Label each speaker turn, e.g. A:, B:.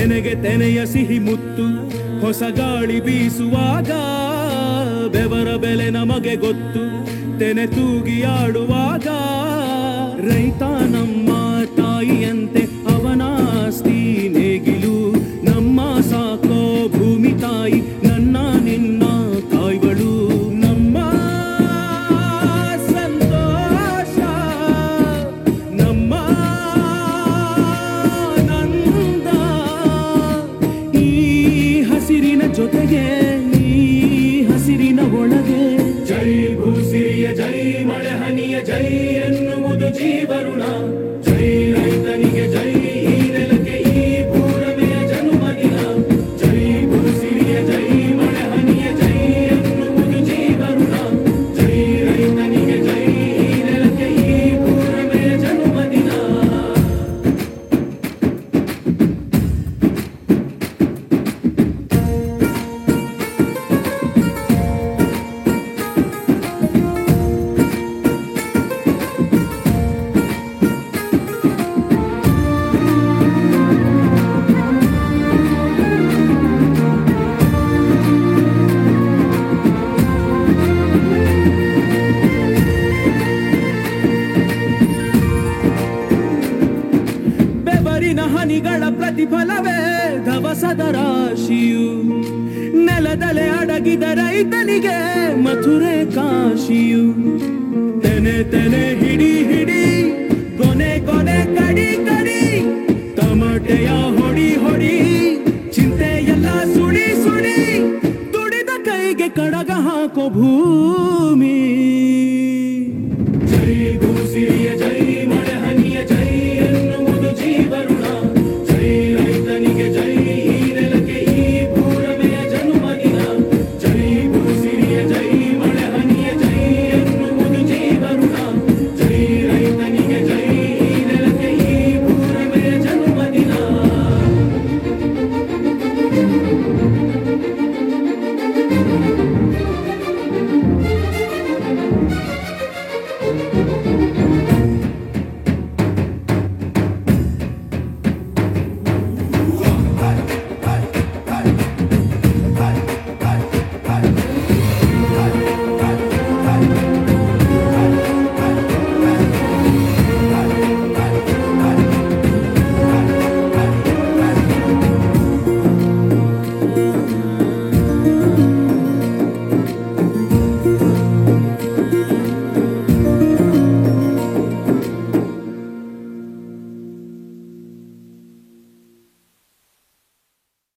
A: ತೆನೆಗೆ ತೆನೆಯ ಸಿಹಿ ಮುತ್ತು ಹೊಸ ಗಾಳಿ ಬೀಸುವಾಗ ಬೆವರ ಬೆಲೆ ನಮಗೆ ಗೊತ್ತು ತೆನೆ ತೂಗಿ ಆಡುವಾಗ ರೈತ ನಮ್ಮ ತಾಯಿಯಂತೆ ಅವನಾಸ್ತಿ ನೇಗಿಲು ನಮ್ಮ ಸಾಕೋ ಭೂಮಿ ತಾಯಿ ನನ್ನ ನಿನ್ನ ತಾಯ್ಗಳು ನಮ್ಮ ಸಂತೋಷ ನಮ್ಮ ನಂದ ಈ ಹಸಿರಿನ ಜೊತೆಗೆ ಈ ಹಸಿರಿನ ಒಳಗೆ ಜೈ ಭೂಸಿರಿಯ ಜೈ ಮಳೆ ಹನಿಯ ಜೈ ಎನ್ನುವುದು ಜೀವರುಣ ಜೈ ರೈತನಿಗೆ ಜೈ ಈ ನೆಲಕ್ಕೆ ಈ ಪೂರಮೆಯ ಜನ್ಮದಿನ ಜೈ ಭೂಸಿರಿಯ ಜೈ ಮಳೆ ಹನಿಯ ಜೈ ಎನ್ನುವುದು ಜೀವರುಣ ಜೈ ರೈತನಿಗೆ ಜೈ ಈ ನೆಲಕ್ಕೆ ಈ ಪೂರಮೆಯ ಜನ್ಮದಿನ ಹನಿಗಳ ಪ್ರತಿಫಲವೇ ಧವಸದ ರಾಶಿಯು ನೆಲದಲೆ ಅಡಗಿದ ರೈತನಿಗೆ ಮಥುರೆ ಕಾಶಿಯು ತೆನೆ ತೆನೆ ಹಿಡಿ ಹಿಡಿ ಕೊನೆ ಕೊನೆ ಕಡಿ ಕಡಿ ತಮಟೆಯ ಹೊಡಿ ಹೊಡಿ ಚಿಂತೆಯೆಲ್ಲ ಸುಡಿ ಸುಡಿ ತುಡಿದ ಕೈಗೆ ಕಡಗ ಹಾಕೋ ಭೂಮಿ ಜೈ ಭೂಸಿರಿಯ ಜೈ